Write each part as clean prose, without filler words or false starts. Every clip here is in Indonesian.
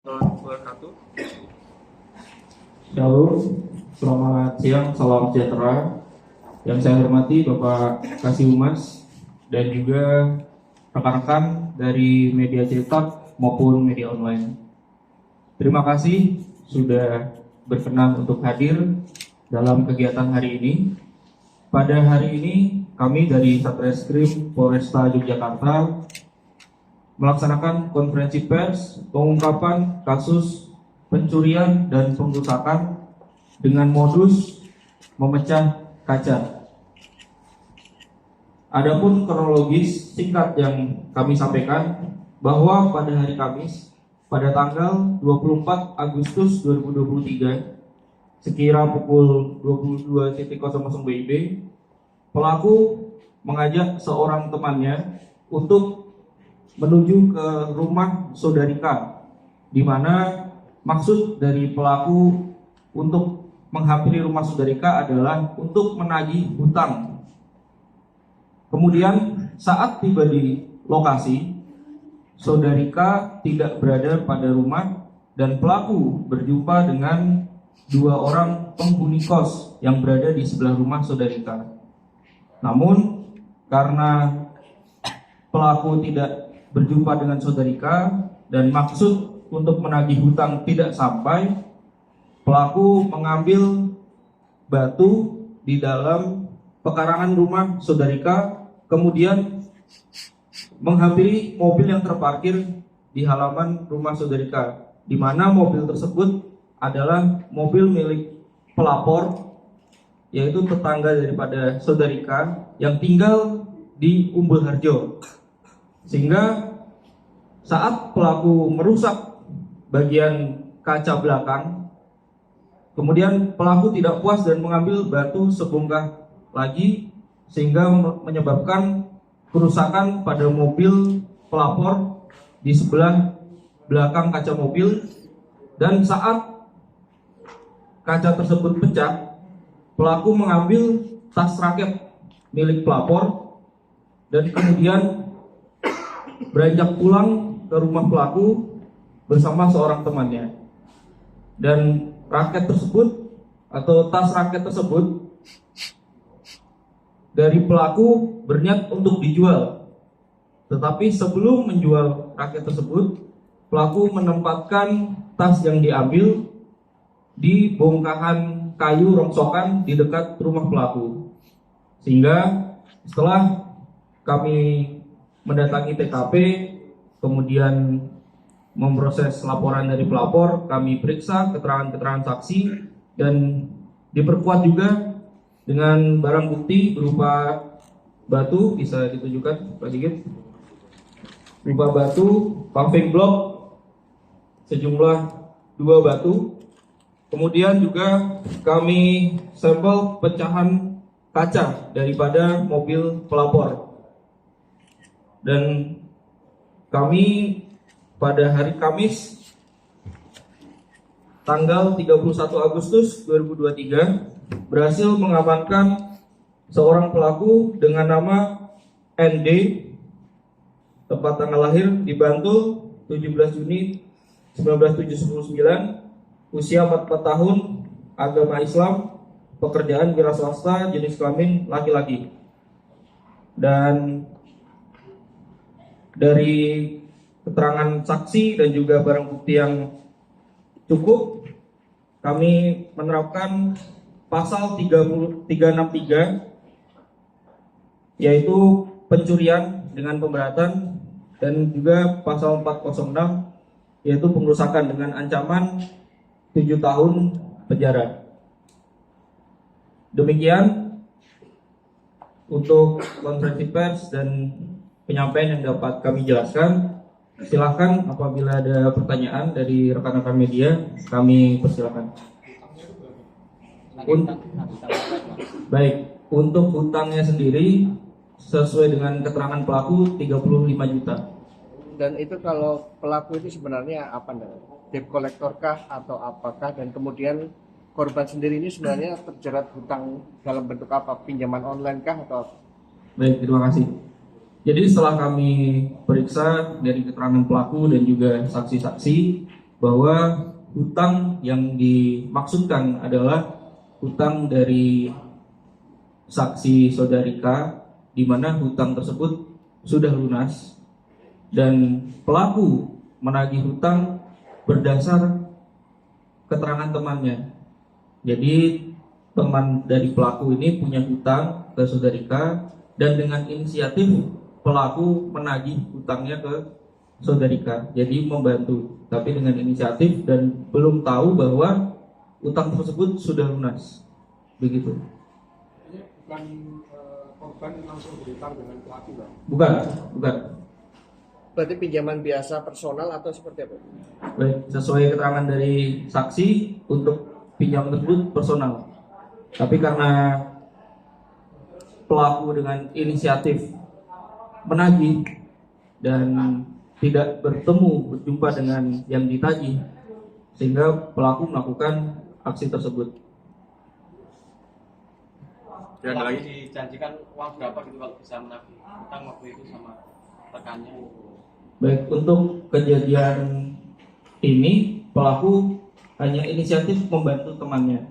Wabarakatuh. Shalom, selamat siang, salam sejahtera. Yang saya hormati Bapak Kasih Humas dan juga rekan-rekan dari media cetak maupun media online. Terima kasih sudah berkenan untuk hadir dalam kegiatan hari ini. Pada hari ini kami dari Satreskrim Polresta Yogyakarta melaksanakan konferensi pers pengungkapan kasus pencurian dan pengrusakan dengan modus memecah kaca. Adapun kronologis singkat yang kami sampaikan bahwa pada hari Kamis pada tanggal 24 Agustus 2023 sekira pukul 22.00 WIB, pelaku mengajak seorang temannya untuk menuju ke rumah saudari K, di mana maksud dari pelaku untuk menghampiri rumah saudari K adalah untuk menagih hutang. Kemudian saat tiba di lokasi, saudari K tidak berada pada rumah dan pelaku berjumpa dengan dua orang penghuni kos yang berada di sebelah rumah saudari K. Namun karena pelaku tidak berjumpa dengan saudari K dan maksud untuk menagih hutang tidak sampai, pelaku mengambil batu di dalam pekarangan rumah saudari K, kemudian menghampiri mobil yang terparkir di halaman rumah saudari K, di mana mobil tersebut adalah mobil milik pelapor, yaitu tetangga daripada saudari K yang tinggal di Umbul Harjo. Sehingga saat pelaku merusak bagian kaca belakang, kemudian pelaku tidak puas dan mengambil batu sebongkah lagi sehingga menyebabkan kerusakan pada mobil pelapor di sebelah belakang kaca mobil. Dan saat kaca tersebut pecah, pelaku mengambil tas raket milik pelapor dan kemudian beranjak pulang ke rumah pelaku bersama seorang temannya. Dan raket tersebut atau tas raket tersebut dari pelaku berniat untuk dijual. Tetapi sebelum menjual raket tersebut, pelaku menempatkan tas yang diambil di bongkahan kayu rongsokan di dekat rumah pelaku. Sehingga setelah kami mendatangi TKP, kemudian memproses laporan dari pelapor, kami periksa keterangan-keterangan saksi dan diperkuat juga dengan barang bukti berupa batu, bisa ditunjukkan Pak Sigit, berupa batu paving block sejumlah 2 batu. Kemudian juga kami sampel pecahan kaca daripada mobil pelapor. Dan kami pada hari Kamis tanggal 31 Agustus 2023 berhasil mengamankan seorang pelaku dengan nama ND, tempat tanggal lahir di Bantul 17 Juni 1979, usia 44 tahun, agama Islam, pekerjaan wira swasta, jenis kelamin laki-laki. Dan dari keterangan saksi dan juga barang bukti yang cukup, kami menerapkan pasal 363 yaitu pencurian dengan pemberatan, dan juga pasal 406 yaitu pengrusakan dengan ancaman 7 tahun penjara. Demikian untuk konferensi pers dan penyampaian yang dapat kami jelaskan. Silakan apabila ada pertanyaan dari rekan-rekan media, kami persilakan. Baik, untuk hutangnya sendiri sesuai dengan keterangan pelaku 35 juta. Dan itu kalau pelaku itu sebenarnya apa, debt collector kah atau apakah, dan kemudian korban sendiri ini sebenarnya terjerat hutang dalam bentuk apa, pinjaman online kah atau apa? Baik, terima kasih. Jadi setelah kami periksa dari keterangan pelaku dan juga saksi-saksi, bahwa hutang yang dimaksudkan adalah hutang dari saksi saudari K, di mana hutang tersebut sudah lunas dan pelaku menagih hutang berdasar keterangan temannya. Jadi teman dari pelaku ini punya hutang ke saudari K dan dengan inisiatif pelaku menagih hutangnya ke saudari K. Jadi membantu, tapi dengan inisiatif dan belum tahu bahwa hutang tersebut sudah lunas. Begitu. Ini bukan korban langsung berhutang dengan pelaku, Bang? Bukan, bukan. Berarti pinjaman biasa personal atau seperti apa? Baik, sesuai keterangan dari saksi untuk pinjaman tersebut personal. Tapi karena pelaku dengan inisiatif menagih dan tidak berjumpa dengan yang ditagih, sehingga pelaku melakukan aksi tersebut. Dan lagi dijanjikan uang berapa gitu kalau bisa menagih hutang waktu itu sama rekannya. Baik, untuk kejadian ini pelaku hanya inisiatif membantu temannya,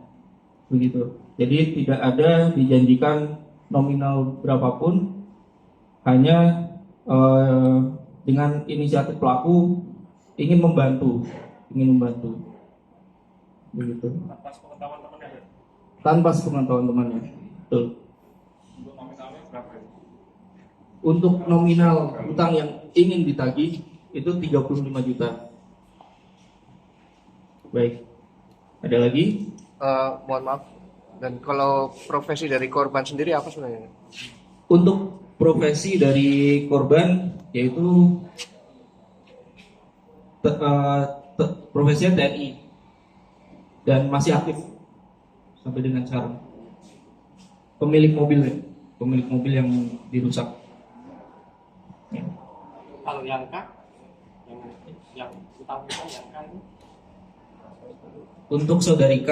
begitu. Jadi tidak ada dijanjikan nominal berapapun, hanya dengan inisiatif pelaku ingin membantu, begitu. Atas pengetahuan temannya. Tanpa sepengetahuan temannya, betul. Untuk nominalnya berapa? Untuk nominal hutang yang ingin ditagih itu 35 juta. Baik. Ada lagi? Mohon maaf. Dan kalau profesi dari korban sendiri apa sebenarnya? Untuk profesi dari korban yaitu profesinya TNI dan masih aktif sampai dengan sekarang. Pemilik mobil yang dirusak. Ya. Kalau yang K, yang utang-utang yang K itu Untuk saudari K,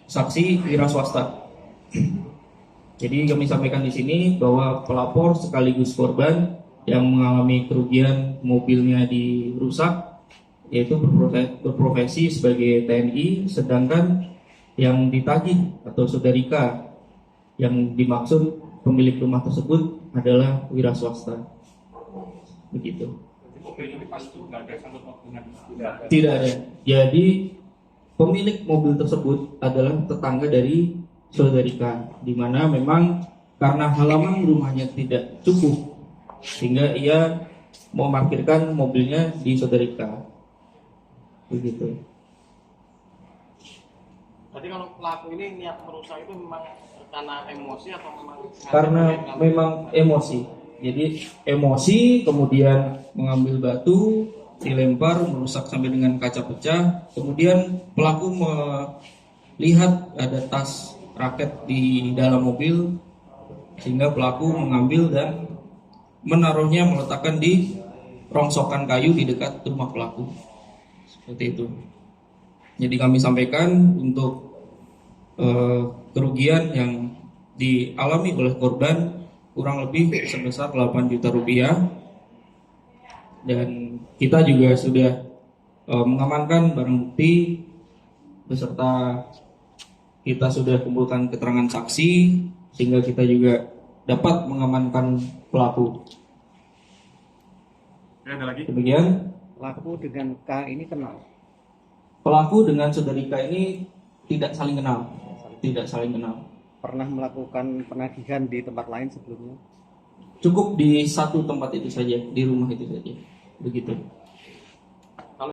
saksi wira swasta. Jadi kami sampaikan di sini bahwa pelapor sekaligus korban yang mengalami kerugian mobilnya dirusak, yaitu berprofesi sebagai TNI, sedangkan yang ditagih atau saudari K yang dimaksud pemilik rumah tersebut adalah wira swasta. Begitu. mobil ini pas itu nggak ada sangkut paut dengan Tidak ada. Jadi pemilik mobil tersebut adalah tetangga dari saudari K, di mana memang karena halaman rumahnya tidak cukup sehingga ia mau parkirkan mobilnya di saudari K. Begitu. Berarti kalau pelaku ini niat merusak itu memang karena emosi atau memang Karena memang emosi. Jadi emosi, kemudian mengambil batu, dilempar, merusak sampai dengan kaca pecah. Kemudian pelaku melihat ada tas raket di dalam mobil, sehingga pelaku mengambil dan menaruhnya, meletakkan di rongsokan kayu di dekat rumah pelaku. Seperti itu. Jadi kami sampaikan untuk kerugian yang dialami oleh korban kurang lebih sebesar 8 juta rupiah, dan kita juga sudah mengamankan barang bukti beserta kita sudah kumpulkan keterangan saksi sehingga kita juga dapat mengamankan pelaku. ada lagi? Demikian. Pelaku dengan K ini kenal. Pelaku dengan saudari K ini tidak saling kenal. Pernah melakukan penagihan di tempat lain sebelumnya? Cukup di satu tempat itu saja, di rumah itu saja. Begitu.